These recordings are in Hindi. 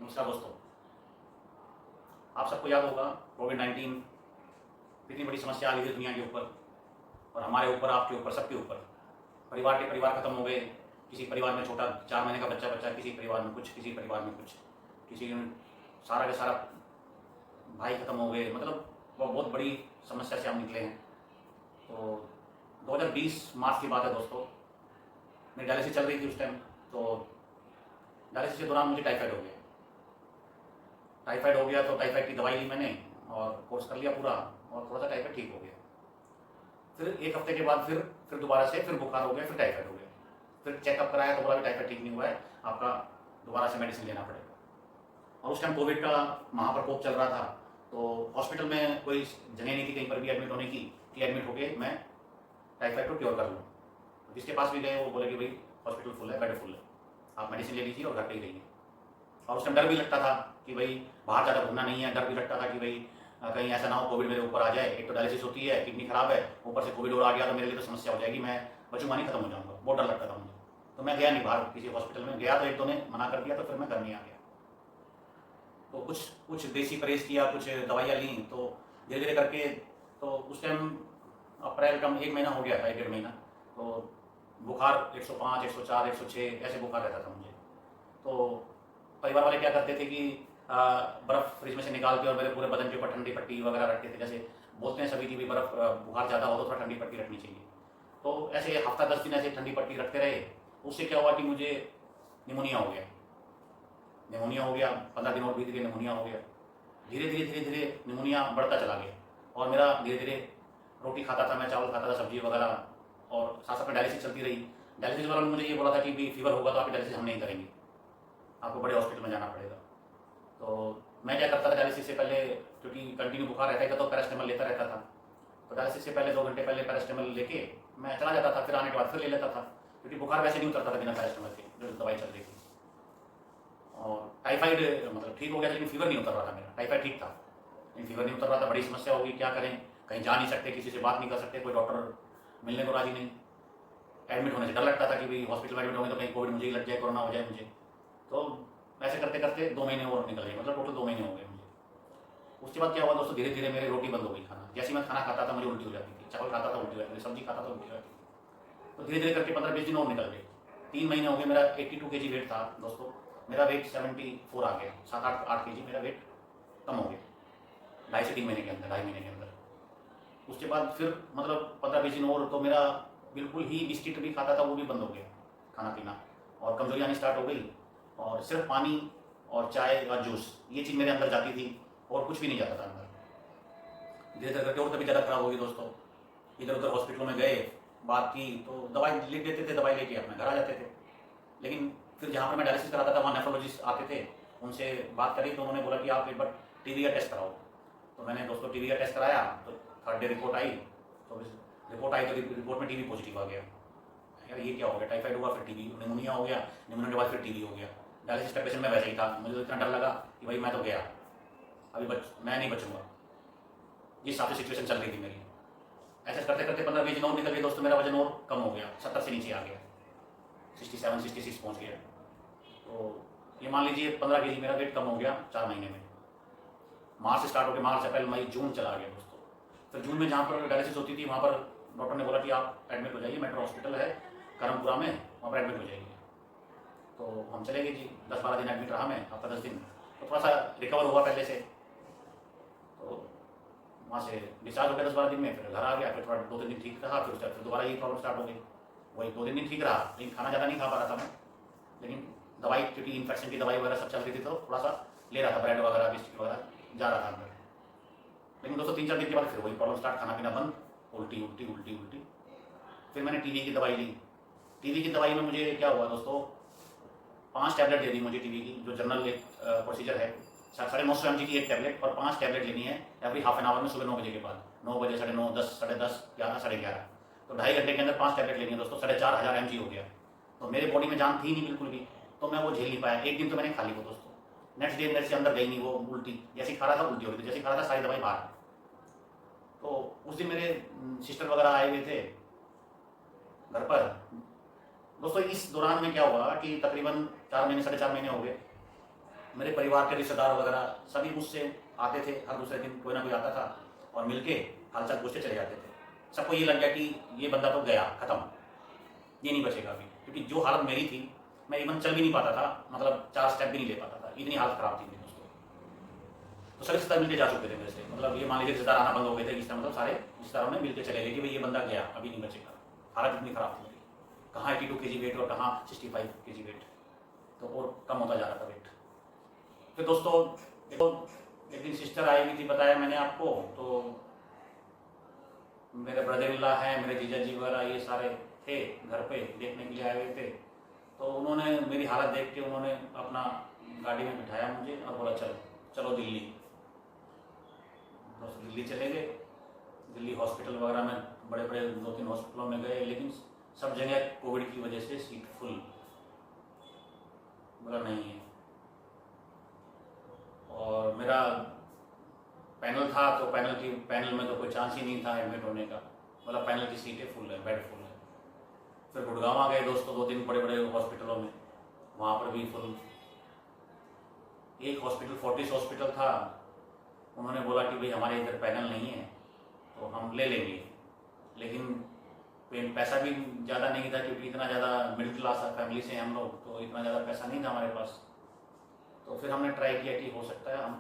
नमस्कार दोस्तों, आप सबको याद होगा कोविड-19 कितनी बड़ी समस्या आ गई थी दुनिया के ऊपर और हमारे ऊपर, आपके ऊपर, सबके ऊपर। परिवार के परिवार खत्म हो गए। किसी परिवार में छोटा 4 महीने का बच्चा, किसी परिवार में कुछ, किसी परिवार में कुछ, किसी में सारा का सारा भाई खत्म हो गए। मतलब वो बहुत बड़ी समस्या से हम निकले हैं। तो 2020 मार्च की बात है दोस्तों, मेरी डायलिसिस चल रही थी उस टाइम। तो डायलिसिस के दौरान मुझे टाइफाइड हो गया। तो टाइफाइड की दवाई ली मैंने और कोर्स कर लिया पूरा, और थोड़ा सा टाइफाइड ठीक हो गया। फिर 1 हफ्ते के बाद फिर दोबारा से फिर बुखार हो गया, फिर टाइफाइड हो गया। फिर चेकअप कराया तो बोला कि टाइफाइड ठीक नहीं हुआ है, आपका दोबारा से मेडिसिन लेना पड़ेगा। और उस टाइम कोविड का महाप्रकोप चल रहा था, तो हॉस्पिटल में कोई जगह नहीं थी कहीं पर भी एडमिट होने की कि एडमिट होके मैं टाइफाइड को क्योर कर लूँ। जिसके पास भी गए वो बोले कि भाई हॉस्पिटल फुल है, बेड फुल है, आप मेडिसिन ले लीजिए और घर पे ही रहिए। और उस टाइम डर भी लगता था कि भाई बाहर ज़्यादा घूमना नहीं है। डर भी लगता था कि भाई कहीं ऐसा ना हो कोविड मेरे ऊपर आ जाए। एक तो डायलिसिस होती है, किडनी खराब है, ऊपर से कोविड और आ गया तो मेरे लिए तो समस्या हो जाएगी, मैं बचूंगा नहीं, खत्म हो जाऊंगा। बहुत डर लगता था मुझे। तो मैं गया नहीं बाहर किसी हॉस्पिटल में। गया तो एक दो ने मना कर दिया, तो फिर मैं घर नहीं आ गया। तो कुछ देसी परहेज किया, कुछ दवाइयाँ ली, तो धीरे धीरे करके तो उस टाइम अप्रैल का 1 महीना हो गया था, 1 डेढ़ महीना। तो बुखार 105, 104, 106 ऐसे बुखार रहता था मुझे। तो परिवार वाले क्या करते थे कि बर्फ़ फ्रिज में से निकाल के और मेरे पूरे बदन के ऊपर ठंडी पट्टी वगैरह रखते थे। जैसे बोलते हैं सभी कि भी बर्फ़ बुखार ज़्यादा हो तो थोड़ा ठंडी पट्टी रखनी चाहिए। तो ऐसे हफ्ता 10 दिन ऐसे ठंडी पट्टी रखते रहे। उससे क्या हुआ कि मुझे निमोनिया हो गया। 15 दिन और बीत गए, निमोनिया हो गया। धीरे धीरे धीरे धीरे निमोनिया बढ़ता चला गया और मेरा धीरे धीरे रोटी खाता था मैं, चावल खाता था, सब्जी वगैरह, और साथ साथ में डायलिसिस चलती रही। डायलिसिस वालों ने मुझे ये बोला था कि भी फीवर होगा तो आपकी डायलिसिस हम नहीं करेंगे, आपको बड़े हॉस्पिटल में जाना पड़ेगा। तो मैं क्या करता था डायलिसिस से पहले, क्योंकि कंटिन्यू बुखार रहता था तो पैरास्टामोल लेता रहता था। तो डायलिसिस से पहले 2 घंटे पहले पैरास्टामोल लेके मैं चला जाता था, फिर आने के बाद फिर ले लेता था, क्योंकि बुखार वैसे नहीं उतरता था बिना पैरास्टामोल के, जो दवाई चल रही थी। और टाइफाइड मतलब ठीक हो गया, लेकिन फीवर नहीं उतर रहा था मेरा। टाइफाइड ठीक था लेकिन फीवर नहीं उतर रहा था। बड़ी समस्या होगी, क्या करें, कहीं जा नहीं सकते, किसी से बात नहीं कर सकते, कोई डॉक्टर मिलने को राजी नहीं। एडमिट होने से डर लगता था कि भाई हॉस्पिटल में एडमिट होंगे तो कहीं कोविड मुझे ही लग जाए, कोरोना हो जाए मुझे। तो ऐसे करते करते 2 महीने और निकल गए, मतलब टोटल 2 महीने हो गए मुझे। उसके बाद क्या हुआ दोस्तों, धीरे धीरे मेरी रोटी बंद हो गई खाना। जैसे मैं खाना खाता था मुझे उल्टी हो जाती थी, चावल खाता था उल्टी हो जाती थी, सब्जी खाता था उल्टी हो जाती थी। तो धीरे धीरे करके 15-20 दिन और निकल गए। 3 महीने हो गए, मेरा 82 kg वेट था दोस्तों, मेरा वेट 74 आ गया। 7-8 kg मेरा वेट कम हो गया 2.5 से 3 महीने के अंदर, 2.5 महीने के अंदर। उसके बाद फिर मतलब 15-20 दिन और, तो मेरा बिल्कुल ही बिस्किट भी खाता था वो भी बंद हो गया खाना पीना, और कमजोरी आनी स्टार्ट हो गई। और सिर्फ पानी और चाय और जूस, ये चीज़ मेरे अंदर जाती थी और कुछ भी नहीं जाता था अंदर। धीरे धीरे करके और तभी ज़्यादा खराब होगी दोस्तों। इधर उधर हॉस्पिटलों में गए, बात की तो दवाई लिख देते थे, दवाई लेके अपने घर आ जाते थे। लेकिन फिर जहाँ पर मैं डायलिसिस कराता था वहाँ नेफ्रोलॉजिस्ट आते थे, उनसे बात करी तो उन्होंने बोला कि आप एक बार टीबी का टेस्ट कराओ। तो मैंने दोस्तों टीबी का टेस्ट कराया, तो 3rd डे रिपोर्ट आई। तो रिपोर्ट आई तो रिपोर्ट में टीबी पॉजिटिव आ गया। यार ये क्या हो गया, टाइफाइड हुआ, फिर टीबी, निमोनिया हो गया, निमोनिया के बाद फिर टीबी हो गया। डायलिसिस का पेशेंट मैं वैसे ही था। मुझे तो इतना डर लगा कि भाई मैं तो गया, अभी मैं नहीं बचूंगा। जिस हिसाब से सिचुएशन चल रही थी मेरी, ऐसे करते करते 15-20 दिन और निकल गए दोस्तों। मेरा वजन और कम हो गया, 70 से नीचे आ गया, 67-66 पहुँच गया। तो ये मान लीजिए 15 kg मेरा वेट कम हो गया 4 महीने में। मार्च से स्टार्ट हो गया, मार्च, अप्रैल, मई, जून चला गया दोस्तों। फिर जून में जहाँ पर डायलिसिस होती थी वहाँ पर डॉक्टर ने बोला कि आप एडमिट हो जाइए, मेट्रो हॉस्पिटल है करमपुरा में, वहाँ पर एडमिट हो जाइए। तो हम चले गए जी, 10-12 दिन एडमिट रहा मैं, हफ्ता 10 दिन। तो थोड़ा सा रिकवर हुआ पहले से, तो वहाँ से डिस्चार्ज हो गया 10-12 दिन में। फिर घर आ गया, फिर थोड़ा 2-3 दिन ठीक रहा, फिर दोबारा यही प्रॉब्लम स्टार्ट हो गई। वही 2-3 दिन ठीक रहा, लेकिन खाना ज़्यादा नहीं खा पा रहा था मैं। लेकिन दवाई, क्योंकि इन्फेक्शन की दवाई वगैरह सब चल रही थी, तो थोड़ा सा ले रहा था, ब्रेड वगैरह, बिस्किट वगैरह जा रहा था अंदर। लेकिन दोस्तों 3-4 दिन के बाद फिर वही प्रॉब्लम स्टार्ट, खाना पीना बंद, उल्टी उल्टी उल्टी उल्टी। फिर मैंने टीबी की दवाई ली। टीबी की दवाई में मुझे क्या हुआ दोस्तों, 5 टैबलेट दे दी मुझे टीबी की, जो जनरल एक प्रोसीजर है। 950 mg की एक टैबलेट, और 5 टैबलेट लेनी है एवरी हाफ एन आवर में, सुबह 9 बजे के बाद, 9 बजे, 9:30, 10, 10:30, 11, 11:30। तो 2.5 घंटे के अंदर 5 टैबलेट लेनी है दोस्तों। 4,500 mg हो गया। तो मेरे बॉडी में जान थी नहीं बिल्कुल भी, तो मैं वो झेल नहीं पाया। एक दिन तो मैंने खा ली वो दोस्तों। नेक्स्ट डे मेरे से अंदर गई नहीं वो उल्टी, जैसे खा रहा था उल्टी हो रही थी, जैसे खा रहा था सारी दवाई बाहर। तो उस दिन मेरे सिस्टर वगैरह आए हुए थे घर पर दोस्तों। इस दौरान में क्या हुआ कि तकरीबन 4 महीने, 4.5 महीने हो गए, मेरे परिवार के रिश्तेदार वगैरह सभी मुझसे आते थे, हर दूसरे दिन कोई ना कोई आता था और मिलके हालचाल पूछते चले जाते थे। सबको ये लग गया कि ये बंदा तो गया, खत्म, ये नहीं बचेगा अभी, क्योंकि जो हालत मेरी थी, मैं इवन चल भी नहीं पाता था, मतलब 4 स्टेप भी नहीं ले पाता था, इतनी हालत खराब थी मेरी दोस्तों। तो सभी रिश्तेदार मिलके जा चुके थे मेरे से, मतलब ये मान लीजिए रिश्तेदार आना बंद हो गए थे, इसका मतलब सारे रिश्तेदारों ने मिलकर चले गए कि भाई ये बंदा गया, अभी नहीं बचेगा। हालत इतनी खराब थी मेरी, कहाँ 82 kg वेट और कहाँ 65 kg वेट, तो और कम होता जा रहा था वेट। फिर दोस्तों देखो, एक दिन सिस्टर आई हुई थी, बताया मैंने आपको, तो मेरे ब्रदर इन लॉ हैं, मेरे जीजा जी वगैरह ये सारे थे घर पे देखने के लिए आए हुए थे। तो उन्होंने मेरी हालत देख के उन्होंने अपना गाड़ी में बिठाया मुझे और बोला चलो चलो दिल्ली। तो दिल्ली चले गए। दिल्ली हॉस्पिटल वगैरह में बड़े बड़े 2-3 हॉस्पिटलों में गए, लेकिन सब जगह कोविड की वजह से सीट फुल, बोला नहीं है। और मेरा पैनल था, तो पैनल में तो कोई चांस ही नहीं था एडमिट होने का, बोला पैनल की सीटें फुल है, बेड फुल है। फिर गुड़गांव आ गए दोस्तों, 2-3 बड़े बड़े हॉस्पिटलों में, वहाँ पर भी फुल। एक हॉस्पिटल फोर्टिस हॉस्पिटल था, उन्होंने बोला कि भाई हमारे इधर पैनल नहीं है तो हम ले लेंगे, लेकिन पैसा भी ज़्यादा नहीं था, क्योंकि इतना ज़्यादा मिडिल क्लास फैमिली से हम लोग, तो इतना ज़्यादा पैसा नहीं था हमारे पास। तो फिर हमने ट्राई किया कि हो सकता है हम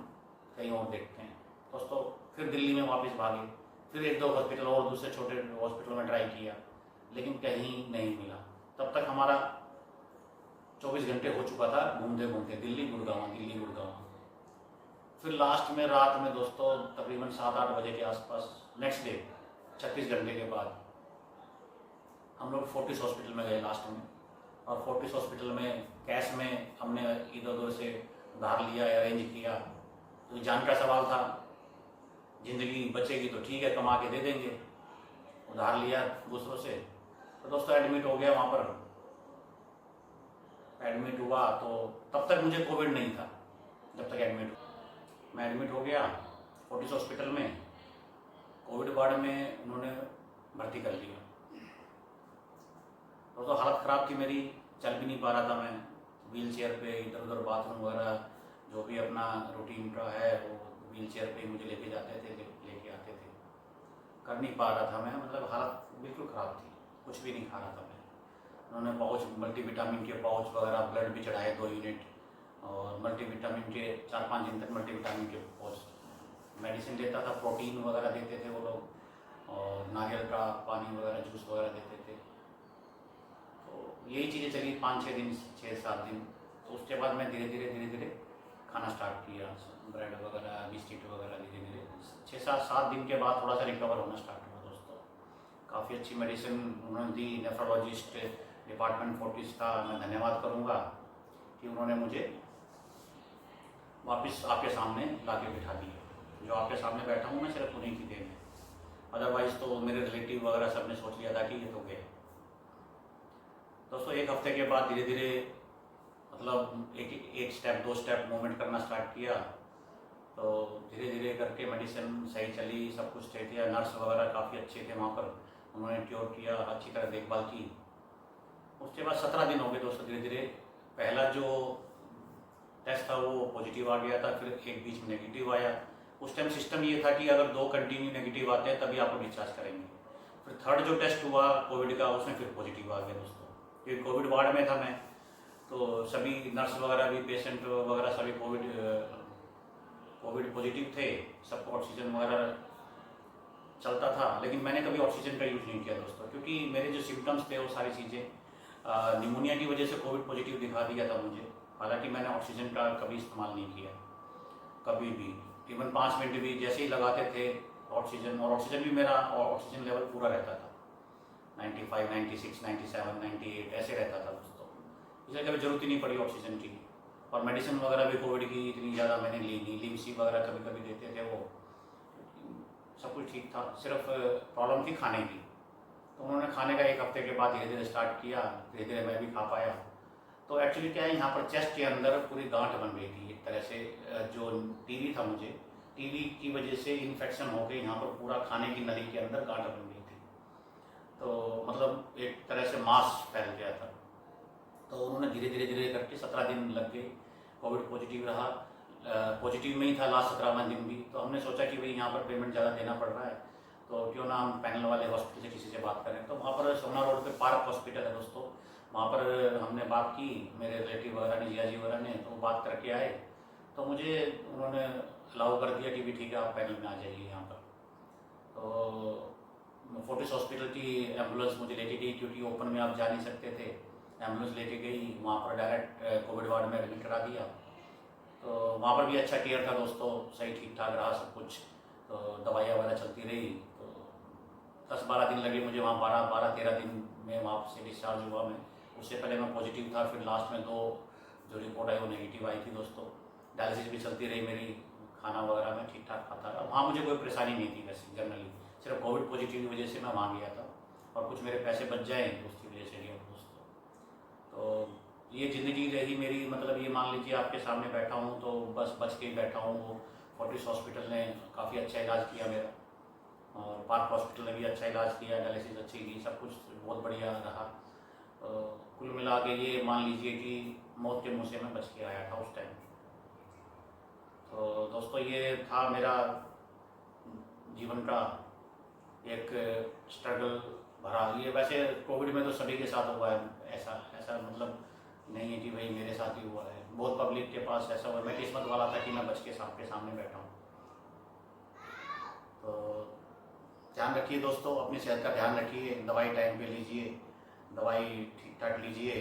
कहीं और देखते हैं दोस्तों। फिर दिल्ली में वापस भागे, फिर 1-2 हॉस्पिटल और दूसरे छोटे हॉस्पिटलों में ट्राई किया, लेकिन कहीं नहीं मिला। तब तक हमारा 24 घंटे हो चुका था घूमते घूमते, दिल्ली गुड़गांव। फिर लास्ट में रात में दोस्तों तकरीबन 7-8 बजे के आसपास, नेक्स्ट डे 36 घंटे के बाद हम लोग फोर्टिस हॉस्पिटल में गए लास्ट में। और फोर्टिस हॉस्पिटल में कैश में हमने इधर उधर से उधार लिया, अरेंज किया, तो जान का सवाल था, ज़िंदगी बचेगी तो ठीक है, कमा के दे देंगे, उधार लिया दूसरों से। तो दोस्तों एडमिट हो गया, वहाँ पर एडमिट हुआ। तो तब तक मुझे कोविड नहीं था, जब तक मैं एडमिट हो गया फोर्टिस हॉस्पिटल में, कोविड वार्ड में उन्होंने भर्ती कर लिया। तो हालत ख़राब थी मेरी, चल भी नहीं पा रहा था मैं, व्हील चेयर पे इधर उधर बाथरूम वगैरह जो भी अपना रूटीन का है वो व्हील चेयर पे मुझे लेके जाते थे, लेके आते थे, कर नहीं पा रहा था मैं, मतलब हालत बिल्कुल ख़राब थी, कुछ भी नहीं खा रहा था मैं। उन्होंने पाउच, मल्टीविटामिन के पाउच वगैरह, ब्लड भी चढ़ाए 2 यूनिट, और मल्टीविटामिन के 4-5 दिन तक मल्टीविटामिन के पाउच, मेडिसिन देता था, प्रोटीन वगैरह देते थे वो लोग, और नारियल का पानी वगैरह, जूस वगैरह देते थे। तो यही चीज़ें चली 5-6 दिन, 6-7 दिन। तो उसके बाद मैं धीरे धीरे खाना स्टार्ट किया, ब्रेड वगैरह, बिस्किट वगैरह, धीरे धीरे 6-7 दिन के बाद थोड़ा सा रिकवर होना स्टार्ट हुआ दोस्तों। काफ़ी अच्छी मेडिसिन उन्होंने दी। नेफ्रोलॉजिस्ट डिपार्टमेंट फोर्टिस का मैं धन्यवाद करूँगा कि उन्होंने मुझे वापस आपके सामने ला के बिठा दिया। जो आपके सामने बैठा हूँ मैं, सिर्फ उन्हीं की देन है, अदरवाइज़ तो मेरे रिलेटिव वगैरह सब ने सोच लिया था कि ये तो गए। दोस्तों 1 हफ्ते के बाद धीरे धीरे, मतलब एक स्टेप 2 स्टेप मूवमेंट करना स्टार्ट किया। तो धीरे धीरे करके मेडिसिन सही चली, सब कुछ सही किया। नर्स वगैरह काफ़ी अच्छे थे वहाँ पर, उन्होंने क्योर किया, अच्छी तरह देखभाल की। उसके बाद 17 दिन हो गए दोस्तों। धीरे धीरे पहला जो टेस्ट था वो पॉजिटिव आ गया था, फिर एक बीच में नेगेटिव आया। उस टाइम सिस्टम ये था कि अगर 2 कंटिन्यू नेगेटिव आते हैं तभी आपको डिस्चार्ज करेंगे। फिर थर्ड जो टेस्ट हुआ कोविड का, उसमें फिर पॉजिटिव आ गया दोस्तों, क्योंकि कोविड वार्ड में था मैं, तो सभी नर्स वगैरह भी, पेशेंट वगैरह सभी कोविड पॉजिटिव थे, सबको ऑक्सीजन वगैरह चलता था। लेकिन मैंने कभी ऑक्सीजन का यूज़ नहीं किया दोस्तों, क्योंकि मेरे जो सिम्टम्स थे वो सारी चीज़ें निमोनिया की वजह से कोविड पॉजिटिव दिखा दिया था मुझे। हालांकि मैंने ऑक्सीजन का कभी इस्तेमाल नहीं किया, कभी भी। इवन 5 मिनट भी जैसे ही लगाते थे ऑक्सीजन, और ऑक्सीजन भी मेरा ऑक्सीजन लेवल पूरा रहता था, 95, 96, 97, 98 ऐसे रहता था दोस्तों। इसलिए कभी ज़रूरत ही नहीं पड़ी ऑक्सीजन की। और मेडिसिन वगैरह भी कोविड की इतनी ज़्यादा मैंने ली नहीं, लिमसी वगैरह कभी कभी देते थे, वो सब कुछ ठीक था। सिर्फ प्रॉब्लम थी खाने की। तो उन्होंने खाने का 1 हफ्ते के बाद धीरे धीरे स्टार्ट किया, धीरे धीरे मैं भी खा पाया। तो एक्चुअली क्या है, यहाँ पर चेस्ट के अंदर पूरी गांठ बन गई थी एक तरह से। जो टीबी था, मुझे टीबी की वजह से इन्फेक्शन हो गई, यहाँ पर पूरा खाने की नली के अंदर गांठ बन गई थी। तो मतलब एक तरह से मास फैल गया था। तो उन्होंने धीरे धीरे करके 17 दिन लग गए। कोविड पॉजिटिव रहा, पॉजिटिव में ही था लास्ट 17वां दिन भी। तो हमने सोचा कि भाई यहाँ पर पेमेंट ज़्यादा देना पड़ रहा है, तो क्यों ना हम पैनल वाले हॉस्पिटल से किसी से बात करें। तो वहाँ पर सोमना रोड पे पार्क हॉस्पिटल है दोस्तों, वहाँ पर हमने बात की, मेरे रिलेटिव वगैरह ने, जिया जी वगैरह ने, तो बात करके आए। तो मुझे उन्होंने अलाउ कर दिया कि भी ठीक है आप पैनल में आ जाइए यहाँ पर। तो फोर्टिस हॉस्पिटल की एम्बुलेंस मुझे लेके गई, क्योंकि ओपन में आप जा नहीं सकते थे। एम्बुलेंस लेके गई, वहाँ पर डायरेक्ट कोविड वार्ड में एडमिट करा दिया। तो वहाँ पर भी अच्छा केयर था दोस्तों, सही ठीक ठाक रहा सब कुछ। तो दवाइयाँ वगैरह चलती रही। तो 10-12 दिन लगे मुझे वहाँ, 12-13 दिन में वहाँ से डिस्चार्ज हुआ मैं। उससे पहले मैं पॉजिटिव था, फिर लास्ट में 2 जो रिपोर्ट आई वो नेगेटिव आई थी दोस्तों। डायलिसिस भी चलती रही मेरी, खाना वगैरह मैं ठीक ठाक खाता रहा। वहाँ मुझे कोई परेशानी नहीं थी वैसे जनरली, सिर्फ कोविड पॉजिटिव की वजह से मैं वहाँ गया था, और कुछ मेरे पैसे बच जाए तो उसकी वजह से गया दोस्तों। तो ये ज़िंदगी रही मेरी, मतलब ये मान लीजिए आपके सामने बैठा हूँ तो बस बच के ही बैठा हूँ। वो फोर्टिस हॉस्पिटल ने काफ़ी अच्छा इलाज किया मेरा, और पार्क हॉस्पिटल ने भी अच्छा इलाज किया, डायलिसिस अच्छी की, सब कुछ बहुत बढ़िया रहा। तो कुल मिला के ये मान लीजिए कि मौत के मुँह से मैं बच के आया था उस टाइम। तो दोस्तों ये था मेरा जीवन का एक स्ट्रगल भरा। ये वैसे कोविड में तो सभी के साथ हुआ है, ऐसा ऐसा मतलब नहीं है कि भाई मेरे साथ ही हुआ है, बहुत पब्लिक के पास ऐसा हुआ। मैं किस्मत वाला था कि मैं बच के सबके सामने बैठा हूँ। तो ध्यान रखिए दोस्तों, अपनी सेहत का ध्यान रखिए, दवाई टाइम पे लीजिए, दवाई ठीक ठाक लीजिए,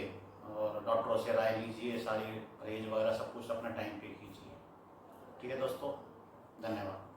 और डॉक्टरों से राय लीजिए, सारी परहेज वगैरह सब कुछ अपना टाइम पे कीजिए। ठीक है दोस्तों, धन्यवाद।